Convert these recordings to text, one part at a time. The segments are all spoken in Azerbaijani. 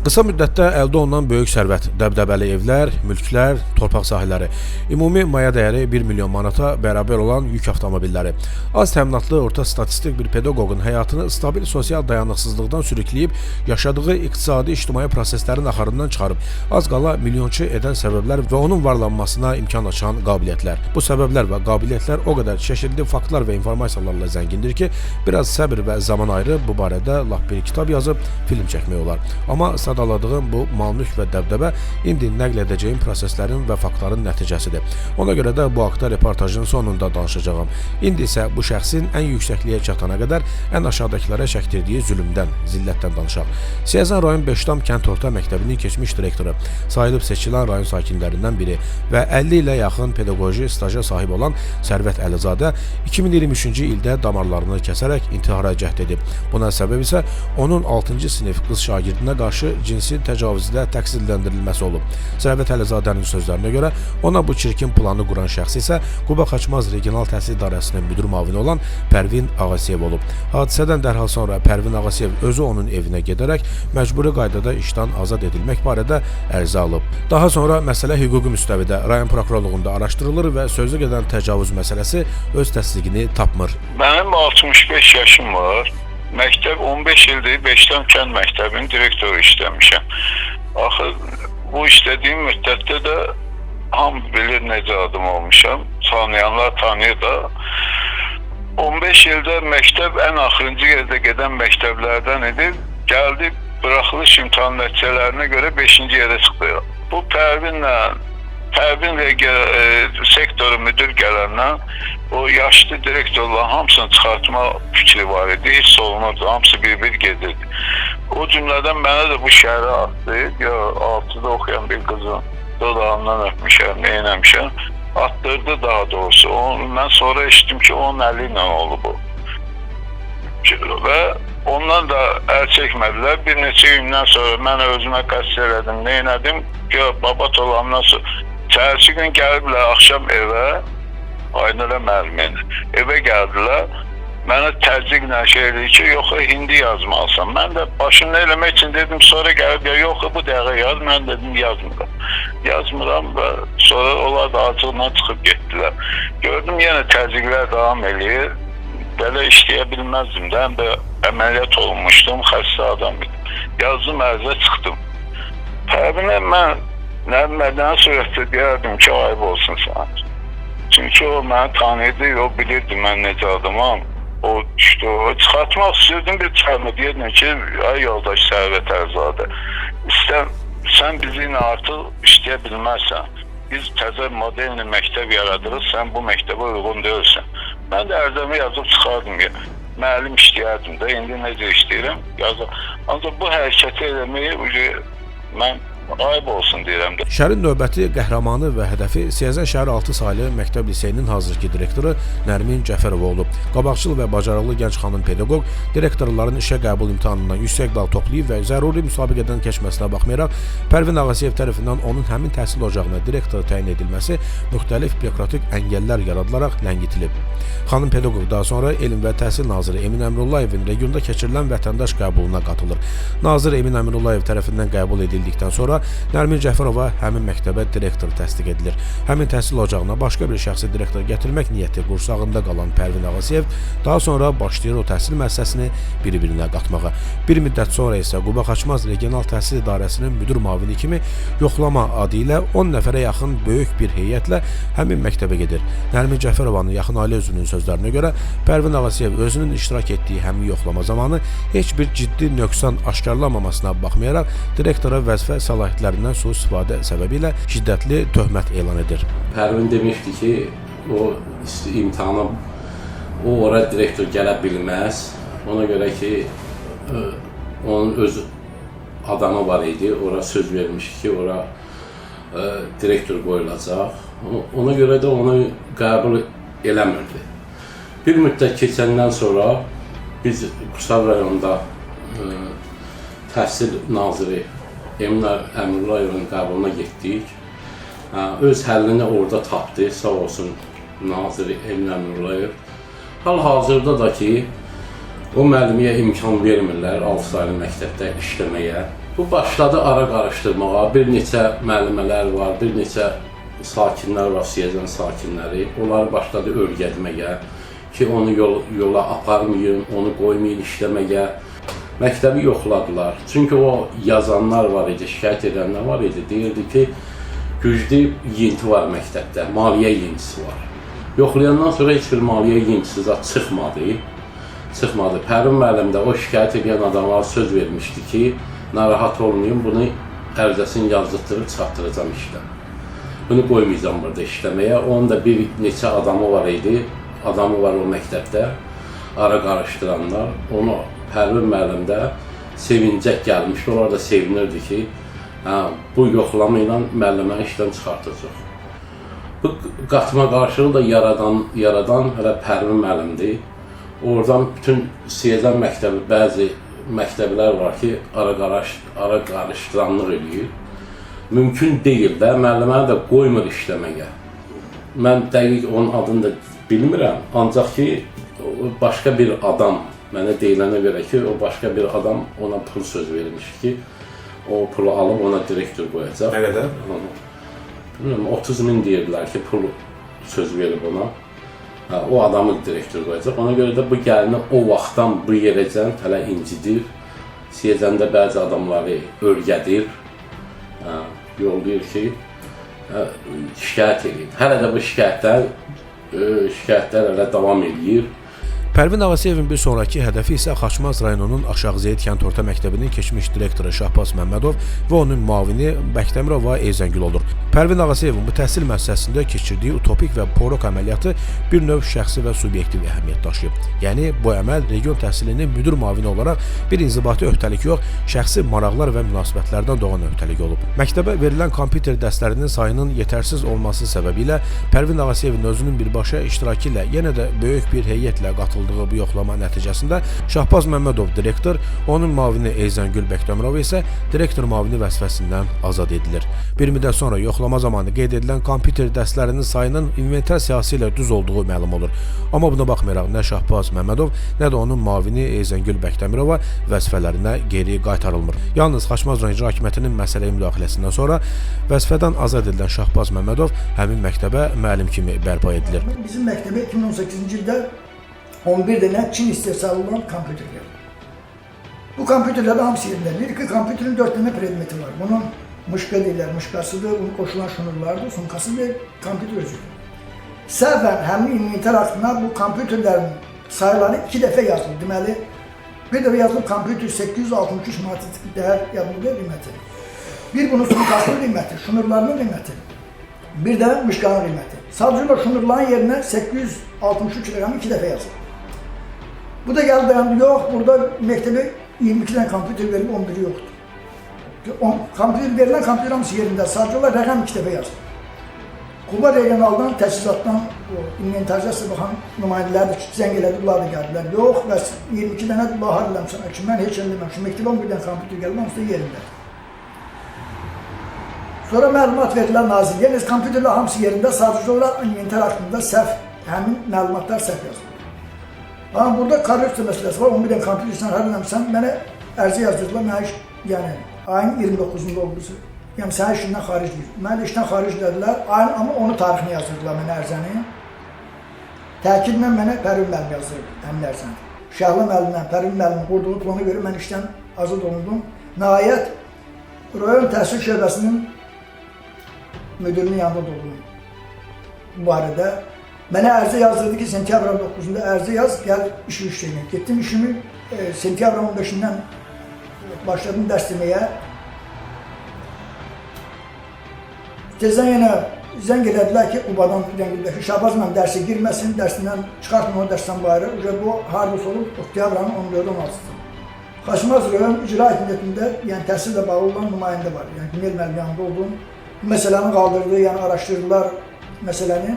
Qısa müddətdə əldə olunan böyük sərvət, dəbdəbəli evlər, mülklər, torpaq sahələri, ümumi maya dəyəri 1 milyon manata bərabər olan yük avtomobilləri, az təminatlı orta statistik bir pedaqoqun həyatını stabil sosial dayanıqsızlıqdan sürükləyib, yaşadığı iqtisadi-ictimai proseslərin axarından çıxarıb, az qala milyonçu edən səbəblər və onun varlanmasına imkan açan qabiliyyətlər. Bu səbəblər və qabiliyyətlər o qədər çeşidli faktlar və informasiyalarla zəngindir ki, biraz səbir və zaman ayrı bu barədə lap bir kitab yazıb film çəkmək olar. Amma sadaladığım bu mal-mülk və dəbdəbə indi nəql edəcəyim proseslərin və faktların nəticəsidir. Ona görə də bu haqda reportajın sonunda danışacağım. İndi isə bu şəxsin ən yüksəkliyə çatana qədər ən aşağıdakılara çəkdirdiyi zülmdən, zillətdən danışaq. Siyəzən rayon Beşdam kənd orta məktəbinin keçmiş direktoru, sayılıb seçilən rayon sakinlərindən biri və 50 ilə yaxın pedaqoji staja sahib olan Sərvət Əlizadə 2023-cü ildə damarlarını kəsərək intihara cəhd edib. Buna səbəb isə onun 6-cı sinif qız şagirdinə qarşı cinsi təcavüzdə təqsirləndirilməsi olub. Sərvət Əlizadənin sözlərinə görə ona bu çirkin planı quran şəxs isə Quba Xaçmaz Regional Təhsil İdarəsinin müdür müavini olan Pərvin Ağasiyev olub. Hadisədən dərhal sonra Pərvin Ağasiyev özü onun evinə gedərək məcburi qaydada işdən azad edilmək barədə ərizə alıb. Daha sonra məsələ hüquqi müstəvidə rayon prokurorluğunda araşdırılır və sözü gedən təcavüz məsələsi öz təsdiqini tapmır. Mənim 65 yaşım var. Məktəb 15 ildir Beşdam kənd məktəbinin direktoru işləmişəm. Axı bu işlədiyim müddətdə də hamı bilir necə adam olmuşam. Tanıyanlar tanıyır da. 15 ildə məktəb ən axırıncı yerdə gedən məktəblərdən idi. Gəldi buraxılış imtahan nəticələrinə görə 5-ci yerə çıxdı. Bu Pərvin sektoru müdür gələndən o yaşlı direktorların hamısını çıxartma fikri var idi, hiç olunurdu, hamısı bir-bir gedirdi. O cümlədən mənə də bu şəhərə atdı, ya 6-da oxuyan bir qızın dodağından öpmüşəm, neynəmişəm, attırdı daha doğrusu. Mən sonra eşitdim ki, onun əli ilə oldu bu. Və ondan da əl çəkmədilər. Bir neçə gündən sonra mən özümə qəsd elədim, neynədim, ya babat olandan sonra. Səhərsi gün gəliblər axşam evə, Aynurə müəllimin evə gəldilər. Mənə təzyiqlə şey edir ki, yox, hindi yazmalısan. Mən də başını eləmək üçün dedim, sonra gəlib, yox, bu dəqiqə yaz. Mən dedim, yazmıram. Yazmıram və sonra onlar da acıqla çıxıb getdilər. Gördüm, yenə təzyiqlər davam edir. Belə işləyə bilməzdim də, həm də əməliyyat olmuşdum, xəstə adam idim. Yazdım, ərzə çıxdım. Pərvinə mən nədən surətdə deyərdim ki, ayıb olsun sana. Çünki o məni tanıydı, o bilirdi mən necə adamam. O düşdü, o çıxartmaq istəyirdim bir çayma, deyirdim ki, ay yoldaş Sərvət Əlizadə, sən bizi ilə artıq işləyə bilməzsən. Biz təzə modelini məktəb yaradırıq, sən bu məktəbə uyğun deyilsən. Mən də ərzəmi yazıb çıxardım ya. Müəllim işləyərdim də, indi necə işləyirəm, yazım. Ancaq bu hərəkəti eləməyi mən ayıb olsun deyirəm də. Şəhərin növbəti qəhrəmanı və hədəfi Siyəzən şəhər 6 saylı məktəb liseyinin hazırki direktoru Nərmin Cəfərov olub. Qabaqcıl və bacarıqlı gənc xanım pedaqoq direktorların işə qəbul imtahanından yüksək bal toplayıb və zəruri müsabiqədən keçməsinə baxmayaraq Pərvin Ağasiyev tərəfindən onun həmin təhsil ocağına direktor təyin edilməsi müxtəlif bürokratik əngəllər yaradılaraq ləngitilib. Xanım pedaqoq daha sonra Elm və Təhsil naziri Emin Əmrullayevin regionda keçirilən vətəndaş qəbuluna qatılır. Nazir Emin Əmrullayev tərəfindən qəbul edildikdən sonra Nərmin Cəfərova həmin məktəbə direktor təsdiq edilir. Həmin təhsil ocağına başqa bir şəxsi direktor gətirmək niyyəti qursağında qalan Pərvin Ağasiyev daha sonra başlayır o təhsil müəssisəsini bir-birinə qatmağa. Bir müddət sonra isə Quba Xaçmaz Regional Təhsil İdarəsinin müdür müavini kimi yoxlama adı ilə 10 nəfərə yaxın böyük bir heyətlə həmin məktəbə gedir. Nərmin Cəfərovanın yaxın ailə üzvünün sözlərinə görə Pərvin Ağasiyev özünün iştirak etdiyi həmin yoxlama zamanı heç bir ciddi nöqsan aşkarlanmamasına baxmayaraq direktora vəzifə səlahiyyətlərindən sui-istifadə səbəbilə şiddətli töhmət elan edir. Pərvin demişdi ki, o imtahana ora direktor gələ bilməz. Ona görə ki, onun öz adamı var idi, ora söz vermiş ki, ora direktor qoyulacaq. Ona görə də onu qəbul eləmirdi. Bir müddət keçəndən sonra biz Qusav rayonunda təhsil naziri Emin Əmrullayevin qəbuluna getdik. Öz həllini orada tapdı, sağ olsun naziri Emin Əmrullayev. Hal-hazırda da ki, o müəlliməyə imkan vermirlər 6 saylı məktəbdə işləməyə. Bu başladı ara qarışdırmağa. Bir neçə müəllimələr var, bir neçə sakinlər var, Siyəzən sakinləri. Onlar başladı örgətməyə ki, onu yola aparmayın, onu qoymayın işləməyə. Məktəbi yoxladılar. Çünki o yazanlar var idi, şikayət edənlər var idi. Deyirdi ki, güclü yiyinti var məktəbdə, maliyyə yiyintisi var. Yoxlayandan sonra heç bir maliyyə yiyintisi çıxmadı. Pərvin müəllim də o şikayət edən adamlara söz vermişdi ki, narahat olmayın, bunu ərizəsini yazdırtdırıb çıxartdıracam işdən. Bunu qoymayacam burada işləməyə. Onun da bir neçə adamı var idi, adamı var o məktəbdə, ara qarışdıranlar. Onu Pərvin müəllim də sevincək gəlmişdi, onlar da sevinirdi ki, bu yoxlama ilə müəlliməni işdən çıxartacaq. Bu qatma qarşılığı da yaradan hələ Pərvin müəllimdir. Oradan bütün Siyəzən məktəbi, bəzi məktəblər var ki, ara qarışdıranlıq edir. Mümkün deyil də, müəlliməni də qoymur işləməyə. Mən dəqiq onun adını da bilmirəm, ancaq ki, başqa bir adam, mənə deyilənə görə ki, o başqa bir adam ona pul söz vermiş ki, o pulu alıb ona direktor qoyacaq. Nə qədər? Bilmirəm, 30 min deyirlər ki, pul söz verib ona. O adamı direktor qoyacaq. Ona görə də bu gəlini o vaxtdan bu yerəcən hələ incidir. Siyəzəndə bəzi adamları örgədir. Yollayır ki, şikayət edin. Hələ də bu şikayətlər hələ davam edir. Pərvin Ağasıyevin bir sonraki hədəfi isə Xaçmaz rayonunun Aşağızeyid kənd orta məktəbinin keçmiş direktoru Şahbaz Məmmədov və onun müavini Bəkdəmirova Eyzəngül olur. Pərvin Ağasıyevin bu təhsil müəssisəsində keçirdiyi utopik və porok əməliyyatı bir növ şəxsi və subyektiv əhəmiyyət daşıyıb. Yəni, bu əməl region təhsilinin müdür müavini olaraq bir inzibati öhdəlik yox, şəxsi maraqlar və münasibətlərdən doğan öhdəlik olub. Məktəbə verilən kompüter dərslərinin sayının yetərsiz olması səbəbilə Pərvin Ağasıyevin özünün birbaşa iştirakı ilə yenə də böyük bir heyətlə qatıldığı bu yoxlama nəticəsində Şahbaz Məmmədov direktor, onun müavini Eyzəngül Bəkdəmirova isə direktor müavini vəzifəsindən azad edilir. Bir müddət sonra yoxlama zamanı qeyd edilən kompüter dərslərinin sayının inventar siyahısı ilə düz olduğu məlum olur. Amma buna baxmayaraq nə Şahbaz Məmmədov, nə də onun müavini Eyzəngül Bəkdəmirova vəzifələrinə geri qaytarılmır. Yalnız Xaçmaz rayon icra hakimiyyətinin məsələyə müdaxiləsindən sonra vəzifədən azad edilən Şahbaz Məmmədov həmin məktəbə müəllim kimi bərpa edilir. Bizim məktəbə 2018-ci ildə 11 dənə Çin istehsalı olan kompüter gəldi. Bu kompüterlərdə hamısı yerində. Bir ki, kompüterin 4 dənə predmeti var. Bunun mışqa deyirlər, mışqasıdır, bunun qoşulan şunurlardır, sunkasıdır, kompüter özüdür. Səhvən həmin inventar aktına bu kompüterlərin sayıları 2 dəfə yazılır. Deməli, bir dəfə yazılıb kompüter 863 manat dəyər yazılır qiyməti. Bir bunun sunkasının qiyməti, şunurlarının qiyməti. Bir də mışqanın qiyməti. Sadəcə şunurların yerinə 863 rəqəmi 2 dəfə yazılır. Bu da gəldi dayandı, yox, burada məktəbə 22 dənə kompüter verib, 11-i yoxdur. Verilən kompüter hamısı yerində, sadəcə olaraq rəqəm 2 dəfə yazılır. Quba regionaldan, təchizatdan, inventarcası baxan nümayəndələr zəng elədi, bunlar da gəldilər. Yox, bəs 22 dənə bahar eləmişəm ki, mən heç eləməmişim, məktəbə 11 dənə kompüter gəlib, hamısı da yerində. Sonra məlumat verdilər nazirliyə, kompüterlər hamısı yerində, sadəcə olaraq inventar haqqında səhv, həmin məlumatlar səhv yazılır. Amma burada korrupsiya məsələsi var, 11 dənə kompütersən hər eləmişsən, mənə ərizə yazdırdılar, mənə iş, yəni ayın 29-unda oldusu, yəni sənə işindən xaric deyir. Mənə də işdən xaric dedilər, ayın amma onu tarixini yazdırdılar mənə ərizəni. Təkidlə mənə Pərvin müəllim yazdırdı, həmin ərizəni. Şəhla müəllimdən, Pərvin müəllimin qurduğu plana görə mən işdən azad olundum. Nəhayət, rayon təhsil şöbəsinin müdürünün yanında doldum bu barədə. Mənə ərizə yazdırdı ki, sentyabrın 9-da ərizə yaz, gəl işi işləyinə. Getdim işimi, sentyabrın 15-dən başladım dərs deməyə. Tezdən yenə zəng elədilər ki, Qubadan Rəngildəki Şahbaz mən dərsə girməsin, dərsindən çıxartma o dərsdən bayırı. Bu hardasa olub, oktyabrın 14-16-dır. Xaçmaz rayon icra hakimiyyətində, yəni təhsillə bağlı olan nümayəndə var. Yəni Günel müəllim yanında olduğum, bu məsələni qaldırdı, yəni araşdırdılar məsələni.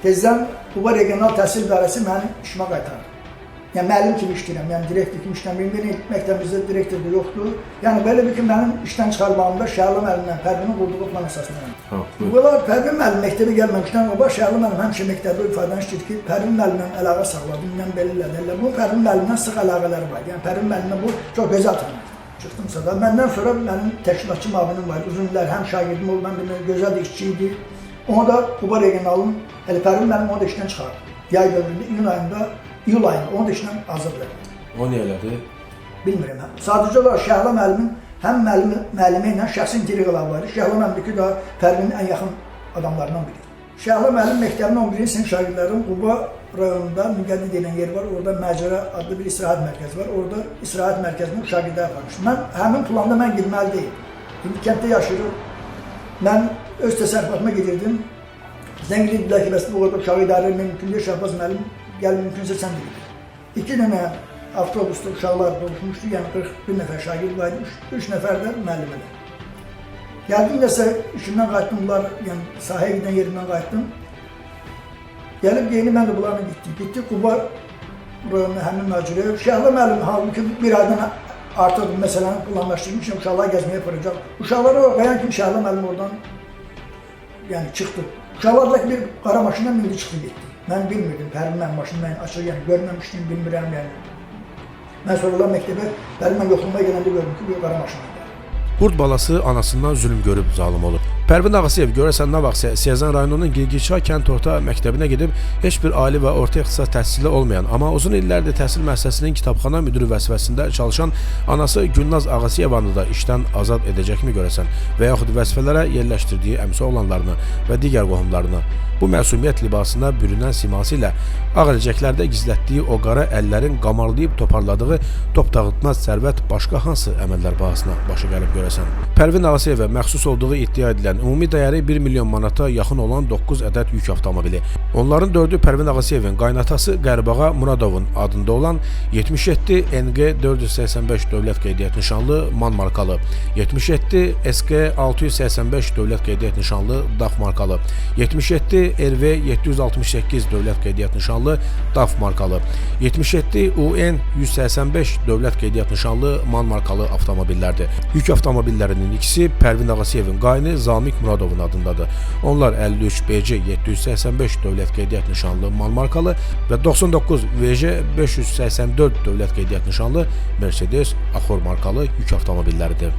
Tezdən Quba Regional Təhsil İdarəsi mənim işimə qaytardı. Yəni müəllim kimi işləyirəm, yəni direktor kimi işləyirəm. Benim məktəbimizdə direktor da yoxdur. Yəni belə bir ki, mənim işdən çıxarmağımda Şəhla müəllimlə Pərvinin qurduğu plan əsasında. Bunlar Pərvin müəllim məktəbə gəlməmişdən qabaq Şəhla müəllim həmişə məktəbdə ifadəni işləyir ki, Pərvin müəllimlə əlaqə saxladı, bilmən belə elədi. Bu Pərvin müəllimlə sıx əlaqələri var. Yəni Pərvin müəllimlə bu çox gözəl tanıyır. Çıxdımsa da məndən sonra mənim təşkilatçı müavinim var. Uzun illər həm şagirdim oldu, mən bilmirəm, gözəl də işçi idi. Onu da Quba regionalın, Pərvin müəllim onu da işdən çıxardı. Yay dövründə, iyul ayında onu da işdən azad elədi. O nə elədi? Bilmirəm. Sadəcə olaraq Şəhla müəllimin həm müəllimi ilə şəxsi inteqralı var. Şəhla müəllimdəki də Pərvinin ən yaxın adamlarından biri. Şəhla müəllim məktəbinin 11-ci sinif şagirdlərinin Quba rayonunda Müqəddid deyilən yer var. Orada Məcra adlı bir istirahət mərkəzi var. Orada istirahət mərkəzinin şagirdləri aparmışdım. Mən həmin planda mən gitməli deyim. İndi kənddə yaşayırım. Mən öz təsərrüfatıma gedirdim. Zəng edildilər ki, bəs bu orada uşağı idarə etmək mümkün deyil. Şahbaz müəllim, gəl mümkünsə sən de gedir. 2 dənə avtobusda uşaqlar doluşmuşdu. Yəni 41 nəfər şagird var idi, 3 nəfər də müəllimələr. Gəldim nəsə işimdən qayıtdım, bunlar yəni sahəyə gedən yerimdən qayıtdım. Gəlib yeni mən də bunlarla gittik Quba rayonuna həmin məcrəyə. Şəhla müəllim halbuki bir aydan artıq məsələni planlaşdırmışam, uşaqlar gəzməyə aparacaq. Uşaqları qoyan kimi Şəhla müəllim oradan yəni çıxdı. Uşaqlarla bir qara maşınla mindi çıxdı getdi. Mən bilmirdim, Pərvin mənim maşını mən açıq yəni görməmişdim, bilmirəm yəni. Mən sonralar məktəbə Pərvin mən yoxlamaya gələndə gördüm ki, bir qara maşın var. Qurd balası anasından zülm görüb zalım olub. Pərvin Ağasıyev görəsən nə vaxtsa Siyəzən rayonunun Girgiçay kənd orta məktəbinə gedib heç bir ali və orta ixtisas təhsili olmayan, amma uzun illərdir təhsil müəssisəsinin kitabxana müdürü vəzifəsində çalışan anası Gülnaz Ağasiyevanı da işdən azad edəcəkmi görəsən və yaxud vəzifələrə yerləşdirdiyi əmsi oğlanlarını və digər qohumlarını bu məsumiyyət libasına bürünən siması ilə ağ əlcəklərdə gizlətdiyi o qara əllərin qamarlayıb toparladığı top dağıtmaz sərvət başqa hansı əməllər bahasına başı gəlib görəsən. Pərvin Ağasiyevə məxsus olduğu iddia edilən ümumi dəyəri 1 milyon manata yaxın olan 9 ədəd yük avtomobili. Onların 4-ü Pərvin Ağasiyevin qaynatası Qərbağa Muradovun adında olan 77 NG 485 dövlət qeydiyyat nişanlı MAN markalı, 77 SK 685 dövlət qeydiyyat nişanlı DAF markalı, 77 RV 768 dövlət qeydiyyat nişanlı DAF markalı, 77 UN 185 dövlət qeydiyyat nişanlı MAN markalı avtomobillərdir. Yük avtomobillərinin ikisi Pərvin Ağasiyevin qaynı Zamik Muradovun adındadır. Onlar 53 BC 785 dövlət qeydiyyat nişanlı MAN markalı və 99 VJ 584 dövlət qeydiyyat nişanlı Mercedes Axor markalı yük avtomobilləridir.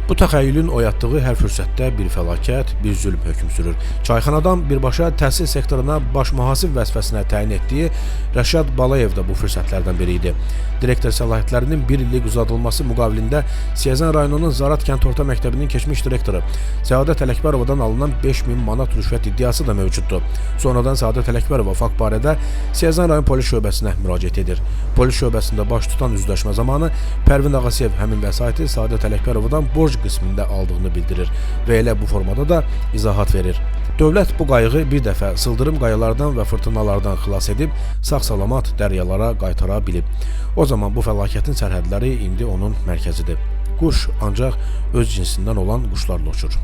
Bu təxəyyülün oyatdığı hər fürsətdə bir fəlakət, bir zülm hökm sürür. Çayxanadan birbaşa təhsil sektoruna baş mühasib vəzifəsinə təyin etdiyi Rəşad Balayev də bu fürsətlərdən biri idi. Direktor səlahiyyətlərinin bir illik uzadılması müqabilində Siyəzən rayonunun Zarat kənd orta məktəbinin keçmiş direktoru Səadət Ələkbərovadan alınan 5000 manat rüşvət iddiası da mövcuddur. Sonradan Səadət Ələkbərova fakt barədə Siyəzən rayon polis şöbəsinə müraciət edir. Polis şöbəsində baş tutan üzləşmə zamanı Pərvin Ağasiyev həmin vəsaiti Səadət Ələkbərovadan borc qismində aldığını bildirir və elə bu formada da izahat verir. Dövlət bu qayığı bir dəfə sıldırım qayalardan və fırtınalardan xilas edib sağ-salamat dəryalara qaytara bilib. O zaman bu fəlakətin sərhədləri indi onun mərkəzidir. Quş ancaq öz cinsindən olan quşlarla uçur.